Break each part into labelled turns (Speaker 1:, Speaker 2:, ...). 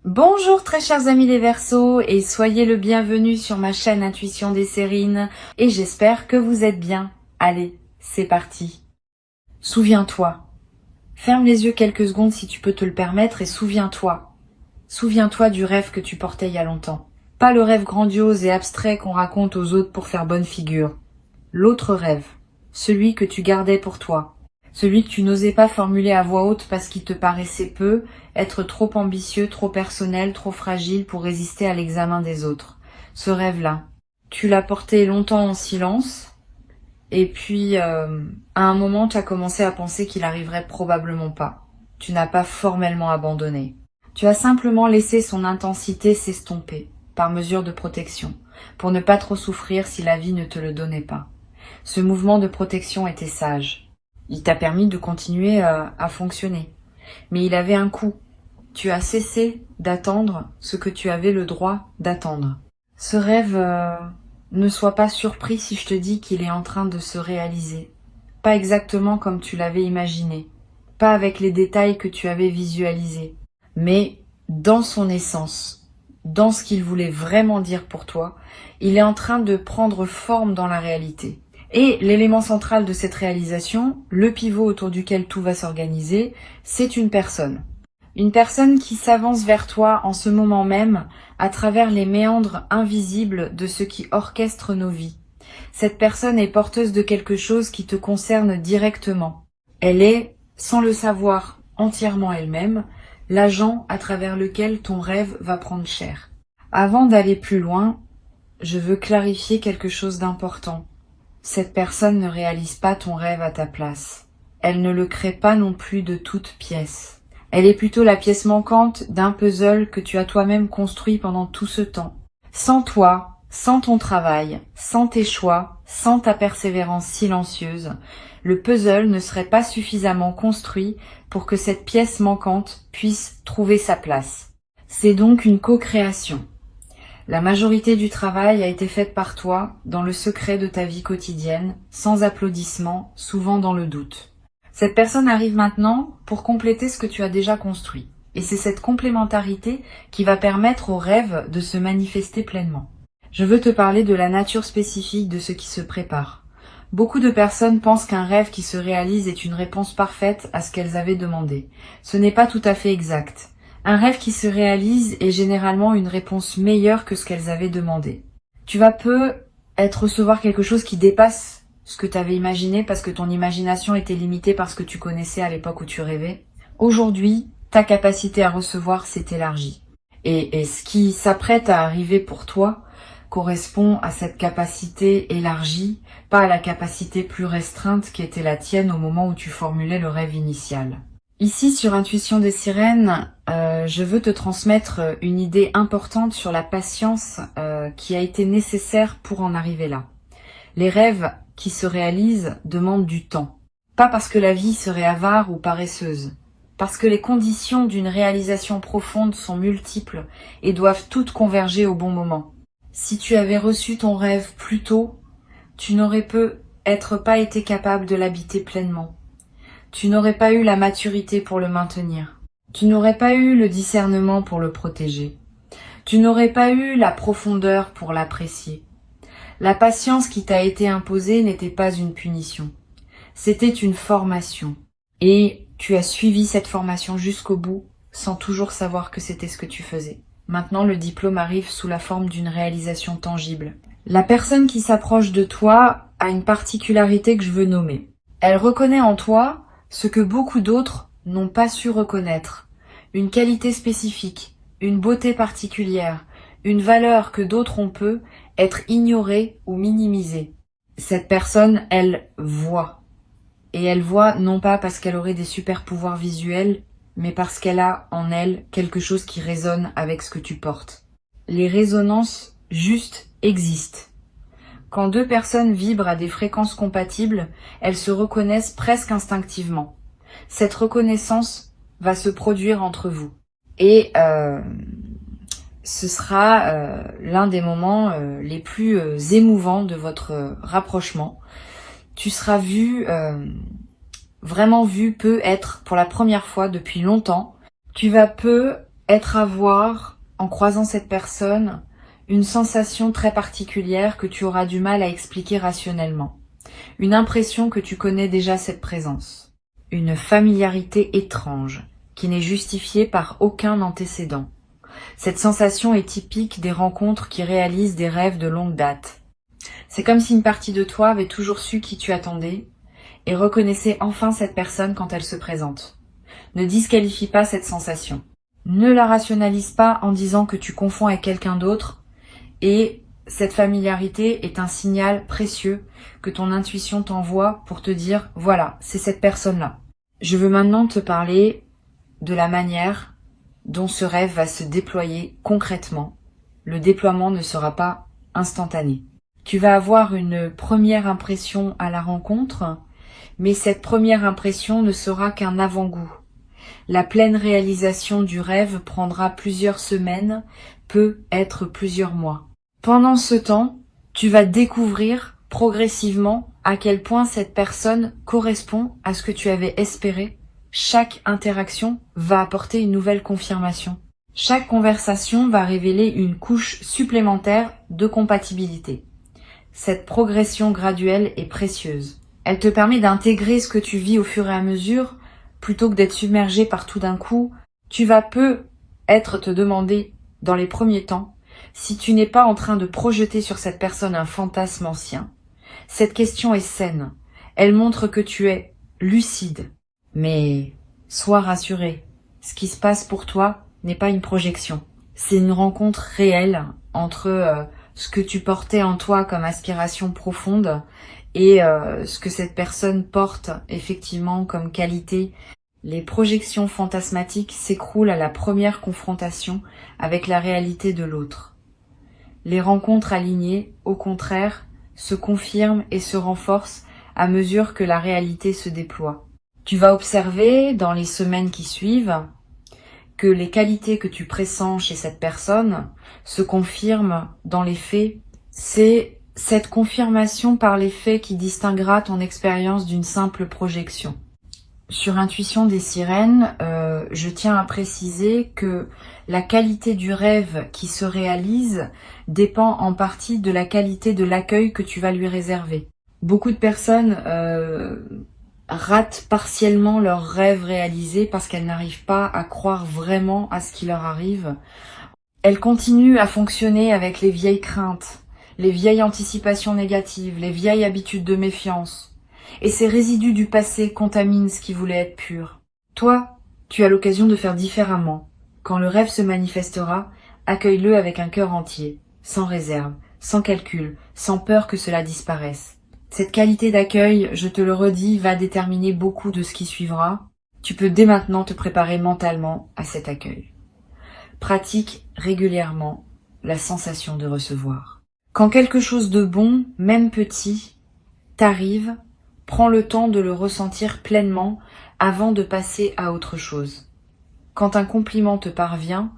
Speaker 1: Bonjour très chers amis les Verseaux et soyez le bienvenu sur ma chaîne Intuition des Sérines et j'espère que vous êtes bien. Allez, c'est parti. Souviens-toi. Ferme les yeux quelques secondes si tu peux te le permettre et souviens-toi. Souviens-toi du rêve que tu portais il y a longtemps. Pas le rêve grandiose et abstrait qu'on raconte aux autres pour faire bonne figure. L'autre rêve. Celui que tu gardais pour toi. Celui que tu n'osais pas formuler à voix haute parce qu'il te paraissait peu, être trop ambitieux, trop personnel, trop fragile pour résister à l'examen des autres. Ce rêve-là. Tu l'as porté longtemps en silence, et puis à un moment tu as commencé à penser qu'il arriverait probablement pas. Tu n'as pas formellement abandonné. Tu as simplement laissé son intensité s'estomper, par mesure de protection, pour ne pas trop souffrir si la vie ne te le donnait pas. Ce mouvement de protection était sage. Il t'a permis de continuer à fonctionner. Mais il avait un coût. Tu as cessé d'attendre ce que tu avais le droit d'attendre. Ce rêve, ne sois pas surpris si je te dis qu'il est en train de se réaliser. Pas exactement comme tu l'avais imaginé. Pas avec les détails que tu avais visualisés. Mais dans son essence, dans ce qu'il voulait vraiment dire pour toi, il est en train de prendre forme dans la réalité. Et l'élément central de cette réalisation, le pivot autour duquel tout va s'organiser, c'est une personne. Une personne qui s'avance vers toi en ce moment même, à travers les méandres invisibles de ce qui orchestre nos vies. Cette personne est porteuse de quelque chose qui te concerne directement. Elle est, sans le savoir entièrement elle-même, l'agent à travers lequel ton rêve va prendre chair. Avant d'aller plus loin, je veux clarifier quelque chose d'important. Cette personne ne réalise pas ton rêve à ta place. Elle ne le crée pas non plus de toutes pièces. Elle est plutôt la pièce manquante d'un puzzle que tu as toi-même construit pendant tout ce temps. Sans toi, sans ton travail, sans tes choix, sans ta persévérance silencieuse, le puzzle ne serait pas suffisamment construit pour que cette pièce manquante puisse trouver sa place. C'est donc une co-création. La majorité du travail a été faite par toi, dans le secret de ta vie quotidienne, sans applaudissements, souvent dans le doute. Cette personne arrive maintenant pour compléter ce que tu as déjà construit. Et c'est cette complémentarité qui va permettre au rêve de se manifester pleinement. Je veux te parler de la nature spécifique de ce qui se prépare. Beaucoup de personnes pensent qu'un rêve qui se réalise est une réponse parfaite à ce qu'elles avaient demandé. Ce n'est pas tout à fait exact. Un rêve qui se réalise est généralement une réponse meilleure que ce qu'elles avaient demandé. Tu vas peut-être recevoir quelque chose qui dépasse ce que tu avais imaginé parce que ton imagination était limitée par ce que tu connaissais à l'époque où tu rêvais. Aujourd'hui, ta capacité à recevoir s'est élargie. Et ce qui s'apprête à arriver pour toi correspond à cette capacité élargie, pas à la capacité plus restreinte qui était la tienne au moment où tu formulais le rêve initial. Ici, sur Intuition des Sirènes, je veux te transmettre une idée importante sur la patience qui a été nécessaire pour en arriver là. Les rêves qui se réalisent demandent du temps. Pas parce que la vie serait avare ou paresseuse, parce que les conditions d'une réalisation profonde sont multiples et doivent toutes converger au bon moment. Si tu avais reçu ton rêve plus tôt, tu n'aurais peut-être pas été capable de l'habiter pleinement. Tu n'aurais pas eu la maturité pour le maintenir. Tu n'aurais pas eu le discernement pour le protéger. Tu n'aurais pas eu la profondeur pour l'apprécier. La patience qui t'a été imposée n'était pas une punition. C'était une formation. Et tu as suivi cette formation jusqu'au bout, sans toujours savoir que c'était ce que tu faisais. Maintenant, le diplôme arrive sous la forme d'une réalisation tangible. La personne qui s'approche de toi a une particularité que je veux nommer. Elle reconnaît en toi ce que beaucoup d'autres n'ont pas su reconnaître, une qualité spécifique, une beauté particulière, une valeur que d'autres ont peu être ignorée ou minimisée. Cette personne, elle voit. Et elle voit non pas parce qu'elle aurait des super pouvoirs visuels, mais parce qu'elle a en elle quelque chose qui résonne avec ce que tu portes. Les résonances justes existent. Quand deux personnes vibrent à des fréquences compatibles, elles se reconnaissent presque instinctivement. Cette reconnaissance va se produire entre vous. Et ce sera l'un des moments les plus émouvants de votre rapprochement. Tu seras vraiment vu peut-être pour la première fois depuis longtemps. Tu vas être à voir, en croisant cette personne, une sensation très particulière que tu auras du mal à expliquer rationnellement. Une impression que tu connais déjà cette présence. Une familiarité étrange, qui n'est justifiée par aucun antécédent. Cette sensation est typique des rencontres qui réalisent des rêves de longue date. C'est comme si une partie de toi avait toujours su qui tu attendais et reconnaissait enfin cette personne quand elle se présente. Ne disqualifie pas cette sensation. Ne la rationalise pas en disant que tu confonds avec quelqu'un d'autre, et cette familiarité est un signal précieux que ton intuition t'envoie pour te dire « voilà, c'est cette personne-là ». Je veux maintenant te parler de la manière dont ce rêve va se déployer concrètement. Le déploiement ne sera pas instantané. Tu vas avoir une première impression à la rencontre, mais cette première impression ne sera qu'un avant-goût. La pleine réalisation du rêve prendra plusieurs semaines, peut être plusieurs mois. Pendant ce temps, tu vas découvrir progressivement à quel point cette personne correspond à ce que tu avais espéré. Chaque interaction va apporter une nouvelle confirmation. Chaque conversation va révéler une couche supplémentaire de compatibilité. Cette progression graduelle est précieuse. Elle te permet d'intégrer ce que tu vis au fur et à mesure, plutôt que d'être submergé par tout d'un coup. Tu vas peut-être te demander, dans les premiers temps, si tu n'es pas en train de projeter sur cette personne un fantasme ancien. Cette question est saine. Elle montre que tu es lucide. Mais sois rassuré, ce qui se passe pour toi n'est pas une projection. C'est une rencontre réelle entre ce que tu portais en toi comme aspiration profonde et ce que cette personne porte effectivement comme qualité. Les projections fantasmatiques s'écroulent à la première confrontation avec la réalité de l'autre. Les rencontres alignées, au contraire, se confirment et se renforcent à mesure que la réalité se déploie. Tu vas observer, dans les semaines qui suivent, que les qualités que tu pressens chez cette personne se confirment dans les faits. C'est cette confirmation par les faits qui distinguera ton expérience d'une simple projection. Sur Intuition des sirènes, je tiens à préciser que la qualité du rêve qui se réalise dépend en partie de la qualité de l'accueil que tu vas lui réserver. Beaucoup de personnes ratent partiellement leurs rêves réalisés parce qu'elles n'arrivent pas à croire vraiment à ce qui leur arrive. Elles continuent à fonctionner avec les vieilles craintes, les vieilles anticipations négatives, les vieilles habitudes de méfiance. Et ces résidus du passé contaminent ce qui voulait être pur. Toi, tu as l'occasion de faire différemment. Quand le rêve se manifestera, accueille-le avec un cœur entier, sans réserve, sans calcul, sans peur que cela disparaisse. Cette qualité d'accueil, je te le redis, va déterminer beaucoup de ce qui suivra. Tu peux dès maintenant te préparer mentalement à cet accueil. Pratique régulièrement la sensation de recevoir. Quand quelque chose de bon, même petit, t'arrive, prends le temps de le ressentir pleinement avant de passer à autre chose. Quand un compliment te parvient,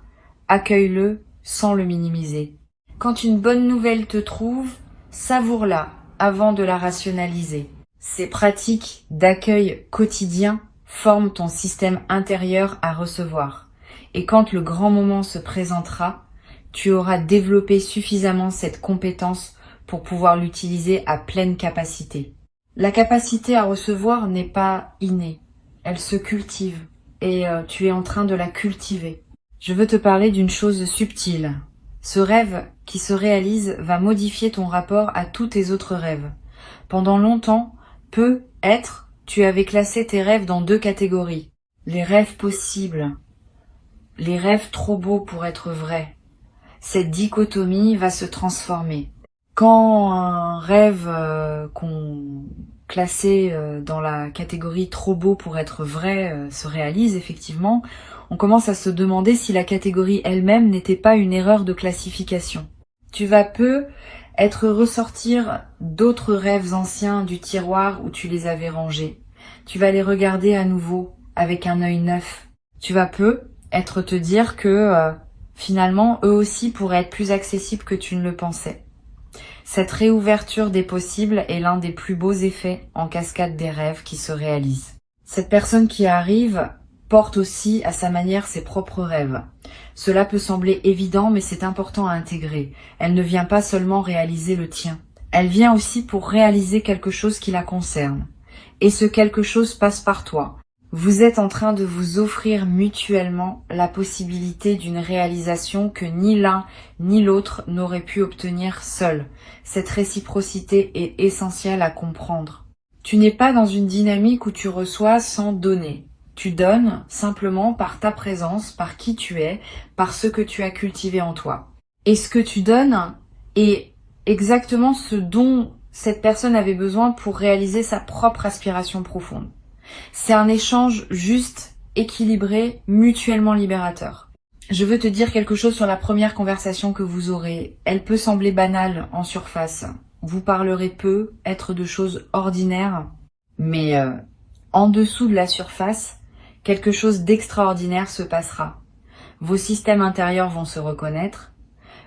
Speaker 1: accueille-le sans le minimiser. Quand une bonne nouvelle te trouve, savoure-la avant de la rationaliser. Ces pratiques d'accueil quotidien forment ton système intérieur à recevoir. Et quand le grand moment se présentera, tu auras développé suffisamment cette compétence pour pouvoir l'utiliser à pleine capacité. La capacité à recevoir n'est pas innée, elle se cultive et tu es en train de la cultiver. Je veux te parler d'une chose subtile. Ce rêve qui se réalise va modifier ton rapport à tous tes autres rêves. Pendant longtemps, peut-être, tu avais classé tes rêves dans 2 catégories. Les rêves possibles, les rêves trop beaux pour être vrais. Cette dichotomie va se transformer. Quand un rêve qu'on classait dans la catégorie trop beau pour être vrai se réalise effectivement, on commence à se demander si la catégorie elle-même n'était pas une erreur de classification. Tu vas être ressortir d'autres rêves anciens du tiroir où tu les avais rangés. Tu vas les regarder à nouveau avec un œil neuf. Tu vas être te dire que finalement eux aussi pourraient être plus accessibles que tu ne le pensais. Cette réouverture des possibles est l'un des plus beaux effets en cascade des rêves qui se réalisent. Cette personne qui arrive porte aussi à sa manière ses propres rêves. Cela peut sembler évident, mais c'est important à intégrer. Elle ne vient pas seulement réaliser le tien. Elle vient aussi pour réaliser quelque chose qui la concerne. Et ce quelque chose passe par toi. Vous êtes en train de vous offrir mutuellement la possibilité d'une réalisation que ni l'un ni l'autre n'aurait pu obtenir seul. Cette réciprocité est essentielle à comprendre. Tu n'es pas dans une dynamique où tu reçois sans donner. Tu donnes simplement par ta présence, par qui tu es, par ce que tu as cultivé en toi. Et ce que tu donnes est exactement ce dont cette personne avait besoin pour réaliser sa propre aspiration profonde. C'est un échange juste, équilibré, mutuellement libérateur. Je veux te dire quelque chose sur la première conversation que vous aurez. Elle peut sembler banale en surface. Vous parlerez peu, être de choses ordinaires, mais en dessous de la surface, quelque chose d'extraordinaire se passera. Vos systèmes intérieurs vont se reconnaître,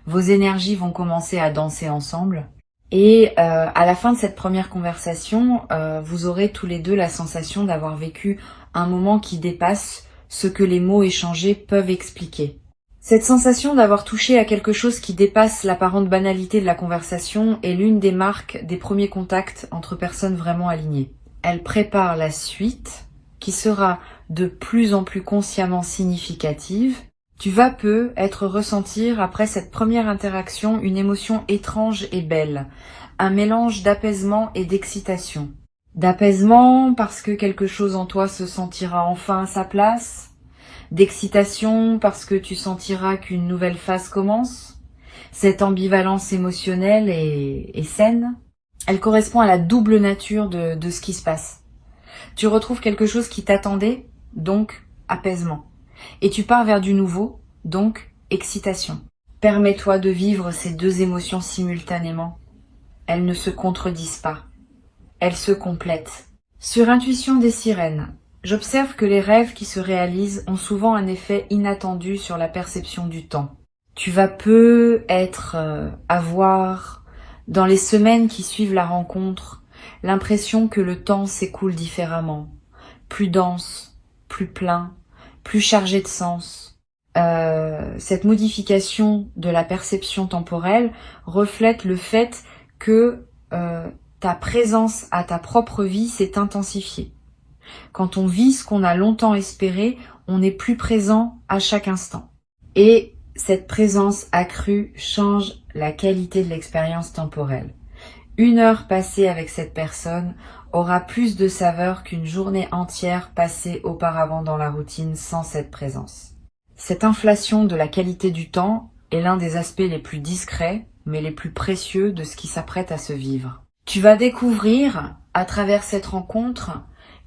Speaker 1: vos énergies vont commencer à danser ensemble, et à la fin de cette première conversation, vous aurez tous les deux la sensation d'avoir vécu un moment qui dépasse ce que les mots échangés peuvent expliquer. Cette sensation d'avoir touché à quelque chose qui dépasse l'apparente banalité de la conversation est l'une des marques des premiers contacts entre personnes vraiment alignées. Elle prépare la suite, qui sera de plus en plus consciemment significative. Tu vas peu être ressentir après cette première interaction une émotion étrange et belle, un mélange d'apaisement et d'excitation. D'apaisement parce que quelque chose en toi se sentira enfin à sa place, d'excitation parce que tu sentiras qu'une nouvelle phase commence. Cette ambivalence émotionnelle est saine. Elle correspond à la double nature de ce qui se passe. Tu retrouves quelque chose qui t'attendait, donc apaisement. Et tu pars vers du nouveau, donc excitation. Permets-toi de vivre ces deux émotions simultanément. Elles ne se contredisent pas. Elles se complètent. Sur Intuition des sirènes, j'observe que les rêves qui se réalisent ont souvent un effet inattendu sur la perception du temps. Tu vas peu avoir, dans les semaines qui suivent la rencontre, l'impression que le temps s'écoule différemment, plus dense, plus plein, plus chargé de sens. Cette modification de la perception temporelle reflète le fait que ta présence à ta propre vie s'est intensifiée. Quand on vit ce qu'on a longtemps espéré, on est plus présent à chaque instant. Et cette présence accrue change la qualité de l'expérience temporelle. 1 heure passée avec cette personne aura plus de saveur qu'une journée entière passée auparavant dans la routine sans cette présence. Cette inflation de la qualité du temps est l'un des aspects les plus discrets, mais les plus précieux de ce qui s'apprête à se vivre. Tu vas découvrir, à travers cette rencontre,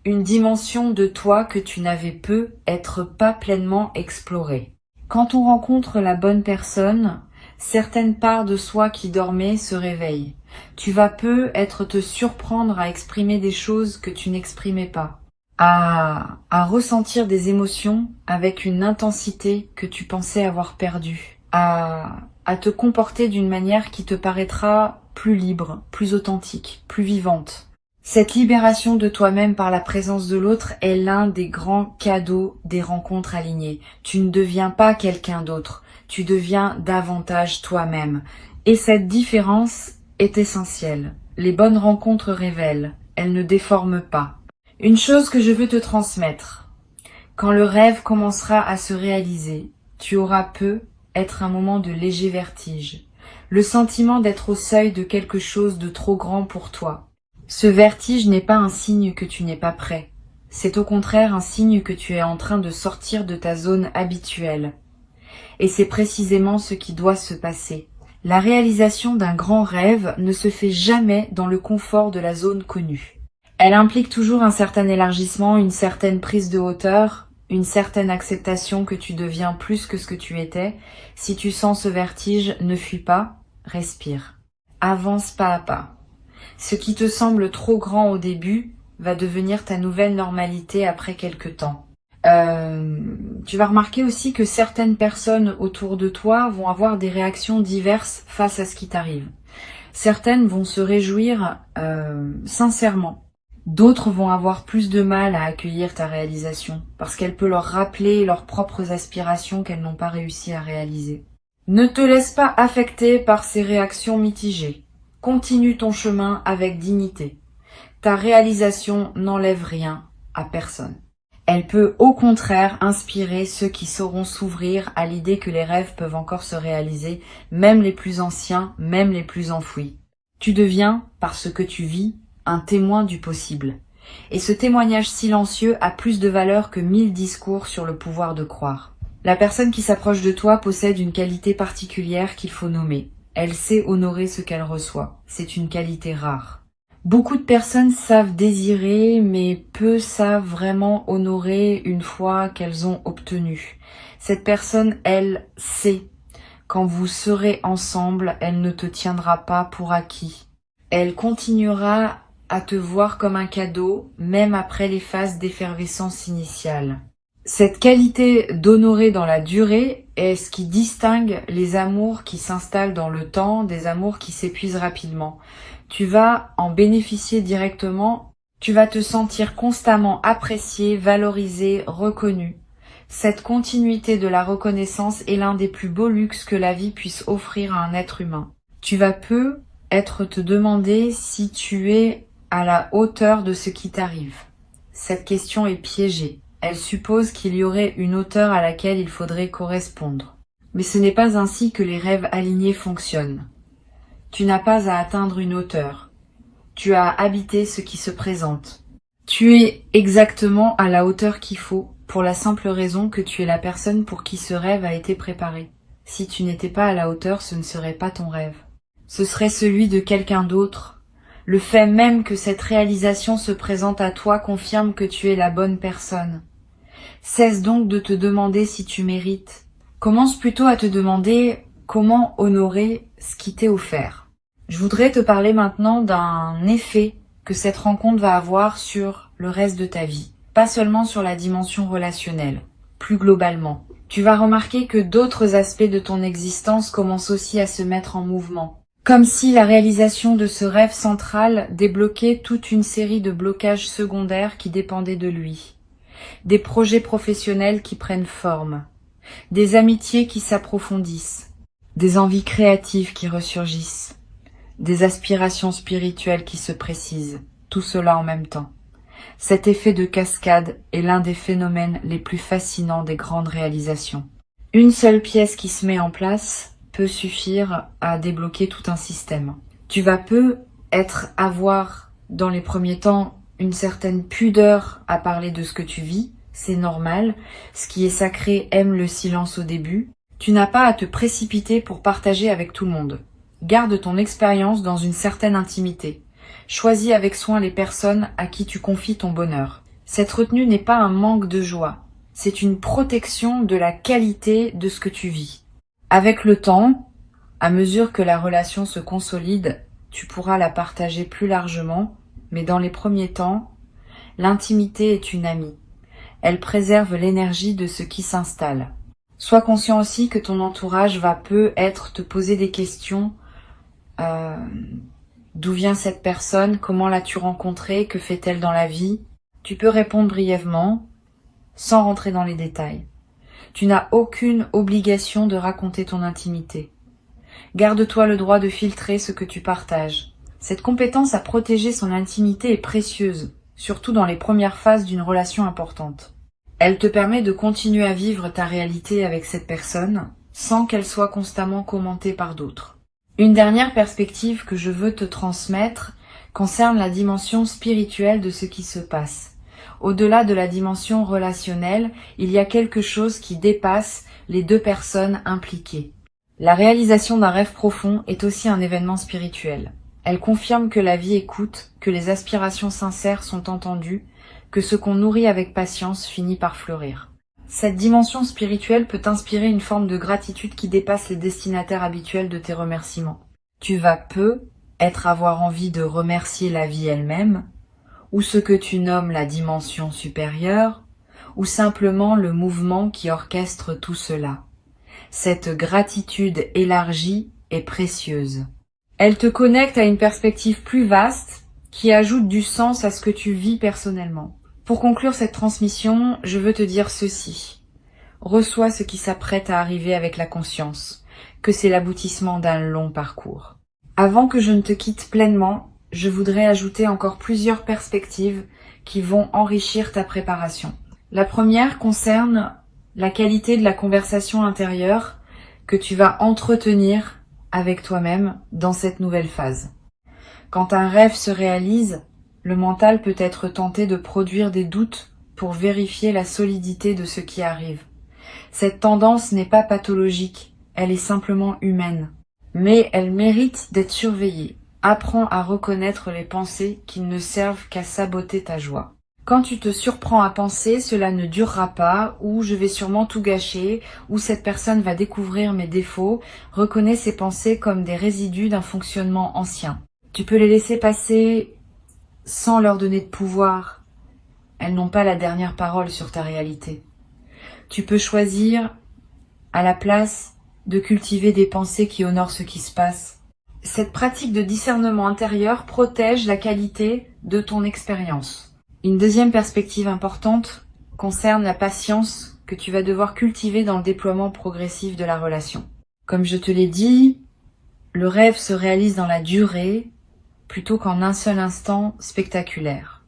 Speaker 1: une dimension de toi que tu n'avais pas pleinement explorée. Quand on rencontre la bonne personne, certaines parts de soi qui dormaient se réveillent. Tu vas te surprendre à exprimer des choses que tu n'exprimais pas, à ressentir des émotions avec une intensité que tu pensais avoir perdue, à te comporter d'une manière qui te paraîtra plus libre, plus authentique, plus vivante. Cette libération de toi-même par la présence de l'autre est l'un des grands cadeaux des rencontres alignées. Tu ne deviens pas quelqu'un d'autre, tu deviens davantage toi-même. Et cette différence est essentielle. Les bonnes rencontres révèlent, elles ne déforment pas. Une chose que je veux te transmettre. Quand le rêve commencera à se réaliser, tu auras être un moment de léger vertige. Le sentiment d'être au seuil de quelque chose de trop grand pour toi. Ce vertige n'est pas un signe que tu n'es pas prêt. C'est au contraire un signe que tu es en train de sortir de ta zone habituelle. Et c'est précisément ce qui doit se passer. La réalisation d'un grand rêve ne se fait jamais dans le confort de la zone connue. Elle implique toujours un certain élargissement, une certaine prise de hauteur, une certaine acceptation que tu deviens plus que ce que tu étais. Si tu sens ce vertige, ne fuis pas, respire. Avance pas à pas. Ce qui te semble trop grand au début va devenir ta nouvelle normalité après quelque temps. Tu vas remarquer aussi que certaines personnes autour de toi vont avoir des réactions diverses face à ce qui t'arrive. Certaines vont se réjouir sincèrement D'autres vont avoir plus de mal à accueillir ta réalisation, parce qu'elle peut leur rappeler leurs propres aspirations qu'elles n'ont pas réussi à réaliser. Ne te laisse pas affecter par ces réactions mitigées. Continue ton chemin avec dignité. Ta réalisation n'enlève rien à personne. Elle peut au contraire inspirer ceux qui sauront s'ouvrir à l'idée que les rêves peuvent encore se réaliser, même les plus anciens, même les plus enfouis. Tu deviens, par ce que tu vis, un témoin du possible. Et ce témoignage silencieux a plus de valeur que 1000 discours sur le pouvoir de croire. La personne qui s'approche de toi possède une qualité particulière qu'il faut nommer. Elle sait honorer ce qu'elle reçoit. C'est une qualité rare. Beaucoup de personnes savent désirer, mais peu savent vraiment honorer une fois qu'elles ont obtenu. Cette personne, elle sait. Quand vous serez ensemble, elle ne te tiendra pas pour acquis. Elle continuera à te voir comme un cadeau, même après les phases d'effervescence initiale. Cette qualité d'honorer dans la durée est ce qui distingue les amours qui s'installent dans le temps des amours qui s'épuisent rapidement. Tu vas en bénéficier directement, tu vas te sentir constamment apprécié, valorisé, reconnu. Cette continuité de la reconnaissance est l'un des plus beaux luxes que la vie puisse offrir à un être humain. Tu vas peu être te demander si tu es à la hauteur de ce qui t'arrive. Cette question est piégée. Elle suppose qu'il y aurait une hauteur à laquelle il faudrait correspondre. Mais ce n'est pas ainsi que les rêves alignés fonctionnent. Tu n'as pas à atteindre une hauteur. Tu as à habiter ce qui se présente. Tu es exactement à la hauteur qu'il faut, pour la simple raison que tu es la personne pour qui ce rêve a été préparé. Si tu n'étais pas à la hauteur, ce ne serait pas ton rêve. Ce serait celui de quelqu'un d'autre. Le fait même que cette réalisation se présente à toi confirme que tu es la bonne personne. Cesse donc de te demander si tu mérites. Commence plutôt à te demander comment honorer ce qui t'est offert. Je voudrais te parler maintenant d'un effet que cette rencontre va avoir sur le reste de ta vie. Pas seulement sur la dimension relationnelle, plus globalement. Tu vas remarquer que d'autres aspects de ton existence commencent aussi à se mettre en mouvement. Comme si la réalisation de ce rêve central débloquait toute une série de blocages secondaires qui dépendaient de lui. Des projets professionnels qui prennent forme, des amitiés qui s'approfondissent, des envies créatives qui ressurgissent, des aspirations spirituelles qui se précisent, tout cela en même temps. Cet effet de cascade est l'un des phénomènes les plus fascinants des grandes réalisations. Une seule pièce qui se met en place peut suffire à débloquer tout un système. Tu vas avoir dans les premiers temps une certaine pudeur à parler de ce que tu vis, c'est normal. Ce qui est sacré aime le silence au début. Tu n'as pas à te précipiter pour partager avec tout le monde. Garde ton expérience dans une certaine intimité. Choisis avec soin les personnes à qui tu confies ton bonheur. Cette retenue n'est pas un manque de joie, c'est une protection de la qualité de ce que tu vis. Avec le temps, à mesure que la relation se consolide, tu pourras la partager plus largement, mais dans les premiers temps, l'intimité est une amie. Elle préserve l'énergie de ce qui s'installe. Sois conscient aussi que ton entourage va te poser des questions. D'où vient cette personne? Comment l'as-tu rencontrée? Que fait-elle dans la vie? Tu peux répondre brièvement, sans rentrer dans les détails. Tu n'as aucune obligation de raconter ton intimité. Garde-toi le droit de filtrer ce que tu partages. Cette compétence à protéger son intimité est précieuse, surtout dans les premières phases d'une relation importante. Elle te permet de continuer à vivre ta réalité avec cette personne, sans qu'elle soit constamment commentée par d'autres. Une dernière perspective que je veux te transmettre concerne la dimension spirituelle de ce qui se passe. Au-delà de la dimension relationnelle, il y a quelque chose qui dépasse les deux personnes impliquées. La réalisation d'un rêve profond est aussi un événement spirituel. Elle confirme que la vie écoute, que les aspirations sincères sont entendues, que ce qu'on nourrit avec patience finit par fleurir. Cette dimension spirituelle peut inspirer une forme de gratitude qui dépasse les destinataires habituels de tes remerciements. Tu vas avoir envie de remercier la vie elle-même, ou ce que tu nommes la dimension supérieure, ou simplement le mouvement qui orchestre tout cela. Cette gratitude élargie est précieuse. Elle te connecte à une perspective plus vaste qui ajoute du sens à ce que tu vis personnellement. Pour conclure cette transmission, je veux te dire ceci. Reçois ce qui s'apprête à arriver avec la conscience, que c'est l'aboutissement d'un long parcours. Avant que je ne te quitte pleinement, je voudrais ajouter encore plusieurs perspectives qui vont enrichir ta préparation. La première concerne la qualité de la conversation intérieure que tu vas entretenir avec toi-même dans cette nouvelle phase. Quand un rêve se réalise, le mental peut être tenté de produire des doutes pour vérifier la solidité de ce qui arrive. Cette tendance n'est pas pathologique, elle est simplement humaine. Mais elle mérite d'être surveillée. Apprends à reconnaître les pensées qui ne servent qu'à saboter ta joie. Quand tu te surprends à penser, cela ne durera pas, ou je vais sûrement tout gâcher, ou cette personne va découvrir mes défauts, reconnais ces pensées comme des résidus d'un fonctionnement ancien. Tu peux les laisser passer sans leur donner de pouvoir. Elles n'ont pas la dernière parole sur ta réalité. Tu peux choisir, à la place, de cultiver des pensées qui honorent ce qui se passe. Cette pratique de discernement intérieur protège la qualité de ton expérience. Une deuxième perspective importante concerne la patience que tu vas devoir cultiver dans le déploiement progressif de la relation. Comme je te l'ai dit, le rêve se réalise dans la durée plutôt qu'en un seul instant spectaculaire.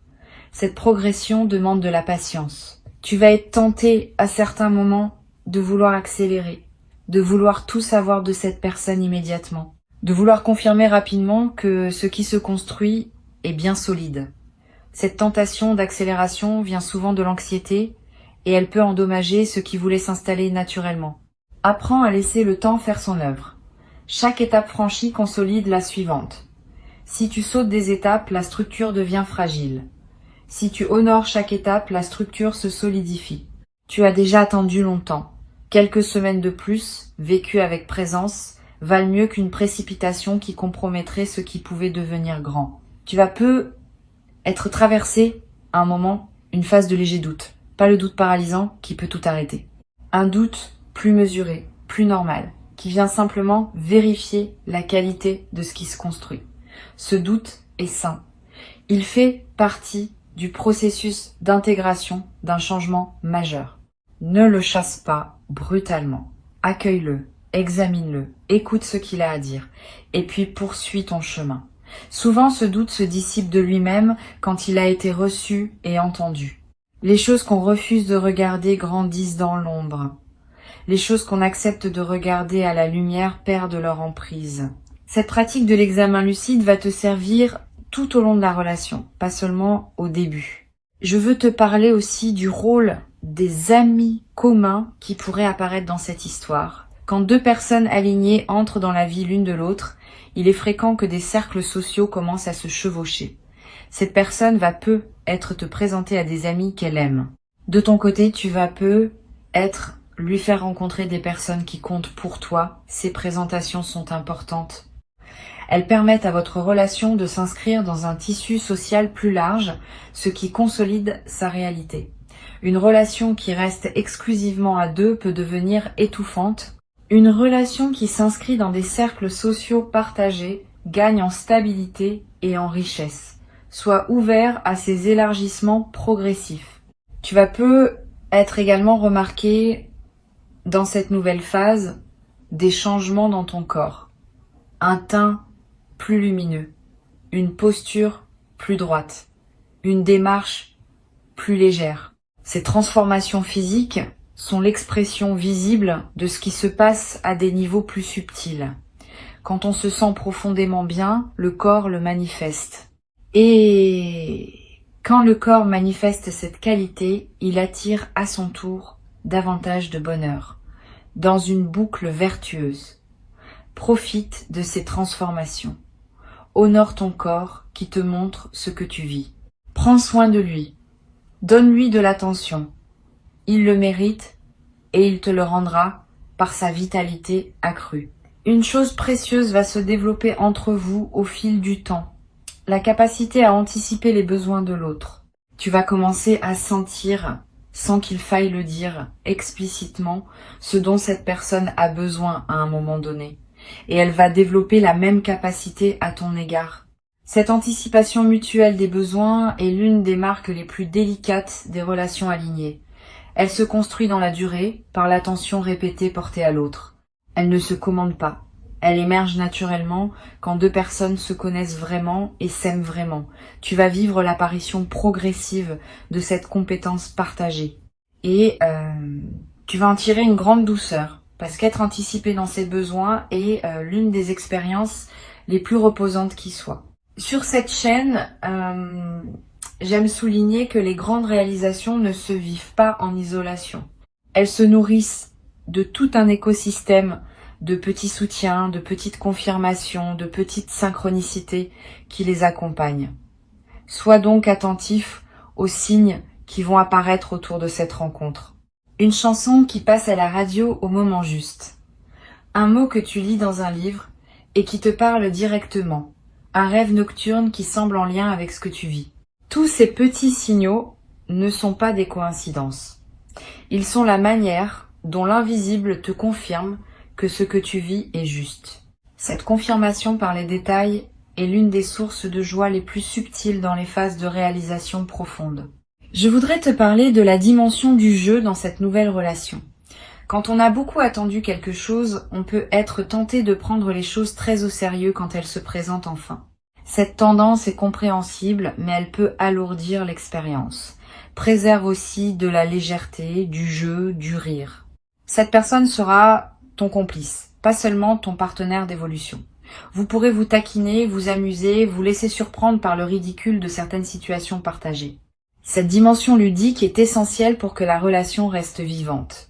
Speaker 1: Cette progression demande de la patience. Tu vas être tenté à certains moments de vouloir accélérer, de vouloir tout savoir de cette personne immédiatement, de vouloir confirmer rapidement que ce qui se construit est bien solide. Cette tentation d'accélération vient souvent de l'anxiété et elle peut endommager ce qui voulait s'installer naturellement. Apprends à laisser le temps faire son œuvre. Chaque étape franchie consolide la suivante. Si tu sautes des étapes, la structure devient fragile. Si tu honores chaque étape, la structure se solidifie. Tu as déjà attendu longtemps. Quelques semaines de plus, vécues avec présence, valent mieux qu'une précipitation qui compromettrait ce qui pouvait devenir grand. Tu vas peu être traversé, à un moment, une phase de léger doute. Pas le doute paralysant qui peut tout arrêter. Un doute plus mesuré, plus normal, qui vient simplement vérifier la qualité de ce qui se construit. Ce doute est sain. Il fait partie du processus d'intégration d'un changement majeur. Ne le chasse pas brutalement. Accueille-le, examine-le, écoute ce qu'il a à dire, et puis poursuis ton chemin. Souvent, ce doute se dissipe de lui-même quand il a été reçu et entendu. Les choses qu'on refuse de regarder grandissent dans l'ombre. Les choses qu'on accepte de regarder à la lumière perdent leur emprise. Cette pratique de l'examen lucide va te servir tout au long de la relation, pas seulement au début. Je veux te parler aussi du rôle des amis communs qui pourraient apparaître dans cette histoire. Quand deux personnes alignées entrent dans la vie l'une de l'autre, il est fréquent que des cercles sociaux commencent à se chevaucher. Cette personne va peu être te présentée à des amis qu'elle aime. De ton côté, tu vas peu être lui faire rencontrer des personnes qui comptent pour toi. Ces présentations sont importantes. Elles permettent à votre relation de s'inscrire dans un tissu social plus large, ce qui consolide sa réalité. Une relation qui reste exclusivement à deux peut devenir étouffante. Une relation qui s'inscrit dans des cercles sociaux partagés gagne en stabilité et en richesse. Sois ouvert à ces élargissements progressifs. Tu vas peu être également remarqué dans cette nouvelle phase des changements dans ton corps. Un teint plus lumineux, une posture plus droite, une démarche plus légère. Ces transformations physiques sont l'expression visible de ce qui se passe à des niveaux plus subtils. Quand on se sent profondément bien, le corps le manifeste. Et quand le corps manifeste cette qualité, il attire à son tour davantage de bonheur, dans une boucle vertueuse. Profite de ces transformations. Honore ton corps qui te montre ce que tu vis. Prends soin de lui. Donne-lui de l'attention. Il le mérite et il te le rendra par sa vitalité accrue. Une chose précieuse va se développer entre vous au fil du temps. La capacité à anticiper les besoins de l'autre. Tu vas commencer à sentir, sans qu'il faille le dire explicitement, ce dont cette personne a besoin à un moment donné. Et elle va développer la même capacité à ton égard. Cette anticipation mutuelle des besoins est l'une des marques les plus délicates des relations alignées. Elle se construit dans la durée, par l'attention répétée portée à l'autre. Elle ne se commande pas. Elle émerge naturellement quand deux personnes se connaissent vraiment et s'aiment vraiment. Tu vas vivre l'apparition progressive de cette compétence partagée. Et tu vas en tirer une grande douceur, parce qu'être anticipé dans ses besoins est l'une des expériences les plus reposantes qui soient. Sur cette chaîne, j'aime souligner que les grandes réalisations ne se vivent pas en isolation. Elles se nourrissent de tout un écosystème de petits soutiens, de petites confirmations, de petites synchronicités qui les accompagnent. Sois donc attentif aux signes qui vont apparaître autour de cette rencontre. Une chanson qui passe à la radio au moment juste. Un mot que tu lis dans un livre et qui te parle directement. Un rêve nocturne qui semble en lien avec ce que tu vis. Tous ces petits signaux ne sont pas des coïncidences. Ils sont la manière dont l'invisible te confirme que ce que tu vis est juste. Cette confirmation par les détails est l'une des sources de joie les plus subtiles dans les phases de réalisation profonde. Je voudrais te parler de la dimension du jeu dans cette nouvelle relation. Quand on a beaucoup attendu quelque chose, on peut être tenté de prendre les choses très au sérieux quand elles se présentent enfin. Cette tendance est compréhensible, mais elle peut alourdir l'expérience. Préserve aussi de la légèreté, du jeu, du rire. Cette personne sera ton complice, pas seulement ton partenaire d'évolution. Vous pourrez vous taquiner, vous amuser, vous laisser surprendre par le ridicule de certaines situations partagées. Cette dimension ludique est essentielle pour que la relation reste vivante.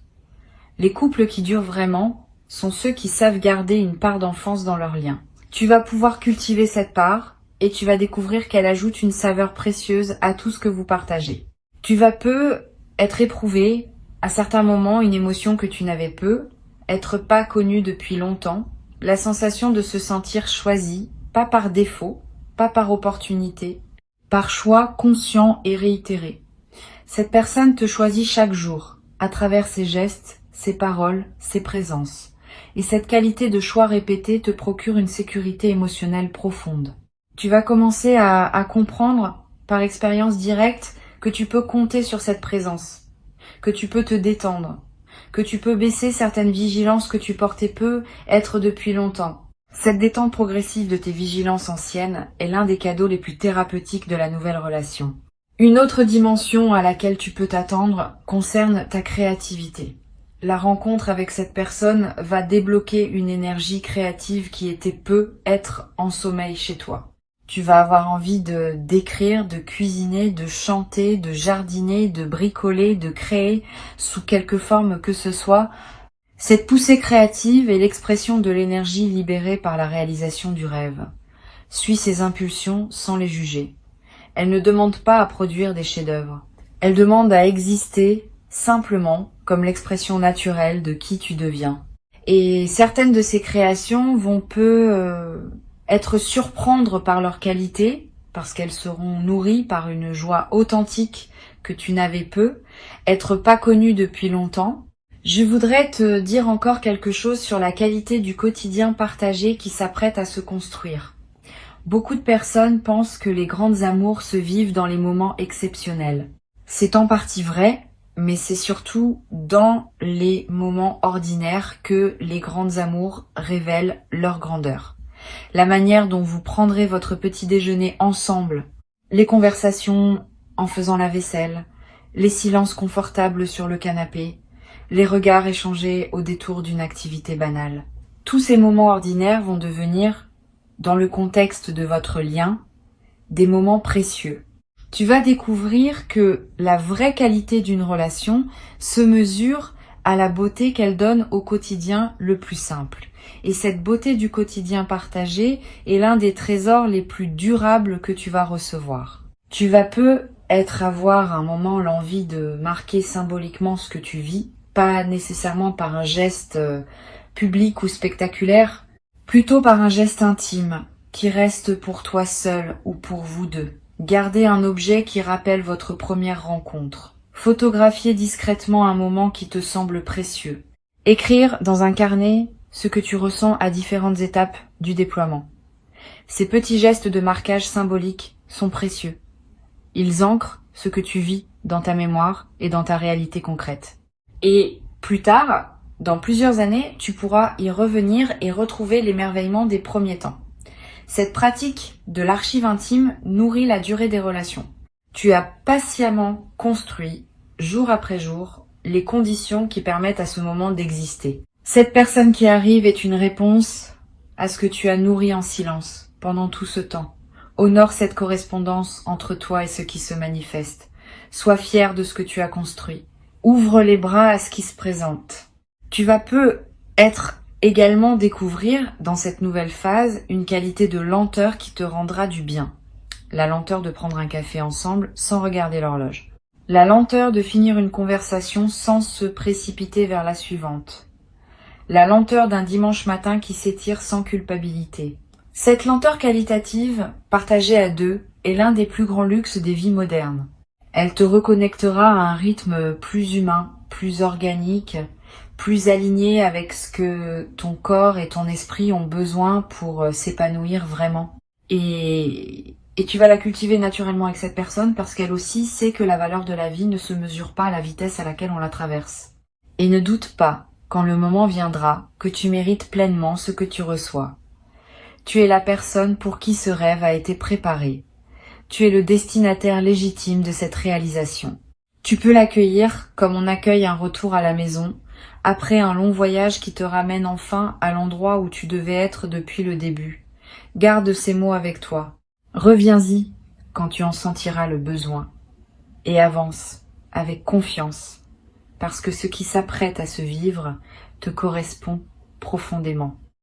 Speaker 1: Les couples qui durent vraiment sont ceux qui savent garder une part d'enfance dans leur lien. Tu vas pouvoir cultiver cette part et tu vas découvrir qu'elle ajoute une saveur précieuse à tout ce que vous partagez. Tu vas être éprouvé, à certains moments, une émotion que tu n'avais peu, être pas connu depuis longtemps, la sensation de se sentir choisi, pas par défaut, pas par opportunité, par choix conscient et réitéré. Cette personne te choisit chaque jour, à travers ses gestes, ses paroles, ses présences. Et cette qualité de choix répété te procure une sécurité émotionnelle profonde. Tu vas commencer à comprendre, par expérience directe, que tu peux compter sur cette présence, que tu peux te détendre, que tu peux baisser certaines vigilances que tu portais peu, être depuis longtemps. Cette détente progressive de tes vigilances anciennes est l'un des cadeaux les plus thérapeutiques de la nouvelle relation. Une autre dimension à laquelle tu peux t'attendre concerne ta créativité. La rencontre avec cette personne va débloquer une énergie créative qui était peu être en sommeil chez toi. Tu vas avoir envie d'écrire, de cuisiner, de chanter, de jardiner, de bricoler, de créer, sous quelque forme que ce soit. Cette poussée créative est l'expression de l'énergie libérée par la réalisation du rêve. Suis ses impulsions sans les juger. Elle ne demande pas à produire des chefs-d'œuvre. Elle demande à exister simplement comme l'expression naturelle de qui tu deviens. Et certaines de ces créations vont être surprendre par leur qualité, parce qu'elles seront nourries par une joie authentique que tu n'avais peu, être pas connues depuis longtemps. Je voudrais te dire encore quelque chose sur la qualité du quotidien partagé qui s'apprête à se construire. Beaucoup de personnes pensent que les grandes amours se vivent dans les moments exceptionnels. C'est en partie vrai, mais c'est surtout dans les moments ordinaires que les grandes amours révèlent leur grandeur. La manière dont vous prendrez votre petit déjeuner ensemble, les conversations en faisant la vaisselle, les silences confortables sur le canapé, les regards échangés au détour d'une activité banale. Tous ces moments ordinaires vont devenir, dans le contexte de votre lien, des moments précieux. Tu vas découvrir que la vraie qualité d'une relation se mesure à la beauté qu'elle donne au quotidien le plus simple. Et cette beauté du quotidien partagé est l'un des trésors les plus durables que tu vas recevoir. Tu vas avoir à un moment l'envie de marquer symboliquement ce que tu vis, pas nécessairement par un geste public ou spectaculaire, plutôt par un geste intime qui reste pour toi seul ou pour vous deux. Gardez un objet qui rappelle votre première rencontre. Photographiez discrètement un moment qui te semble précieux. Écrire dans un carnet ce que tu ressens à différentes étapes du déploiement. Ces petits gestes de marquage symbolique sont précieux. Ils ancrent ce que tu vis dans ta mémoire et dans ta réalité concrète. Et plus tard, dans plusieurs années, tu pourras y revenir et retrouver l'émerveillement des premiers temps. Cette pratique de l'archive intime nourrit la durée des relations. Tu as patiemment construit, jour après jour, les conditions qui permettent à ce moment d'exister. Cette personne qui arrive est une réponse à ce que tu as nourri en silence pendant tout ce temps. Honore cette correspondance entre toi et ce qui se manifeste. Sois fier de ce que tu as construit. Ouvre les bras à ce qui se présente. Tu vas peut-être également découvrir dans cette nouvelle phase une qualité de lenteur qui te rendra du bien. La lenteur de prendre un café ensemble sans regarder l'horloge. La lenteur de finir une conversation sans se précipiter vers la suivante. La lenteur d'un dimanche matin qui s'étire sans culpabilité. Cette lenteur qualitative, partagée à deux, est l'un des plus grands luxes des vies modernes. Elle te reconnectera à un rythme plus humain, plus organique, plus aligné avec ce que ton corps et ton esprit ont besoin pour s'épanouir vraiment. Et tu vas la cultiver naturellement avec cette personne parce qu'elle aussi sait que la valeur de la vie ne se mesure pas à la vitesse à laquelle on la traverse. Et ne doute pas, quand le moment viendra, que tu mérites pleinement ce que tu reçois. Tu es la personne pour qui ce rêve a été préparé. Tu es le destinataire légitime de cette réalisation. Tu peux l'accueillir comme on accueille un retour à la maison, après un long voyage qui te ramène enfin à l'endroit où tu devais être depuis le début. Garde ces mots avec toi. Reviens-y quand tu en sentiras le besoin. Et avance avec confiance, parce que ce qui s'apprête à se vivre te correspond profondément.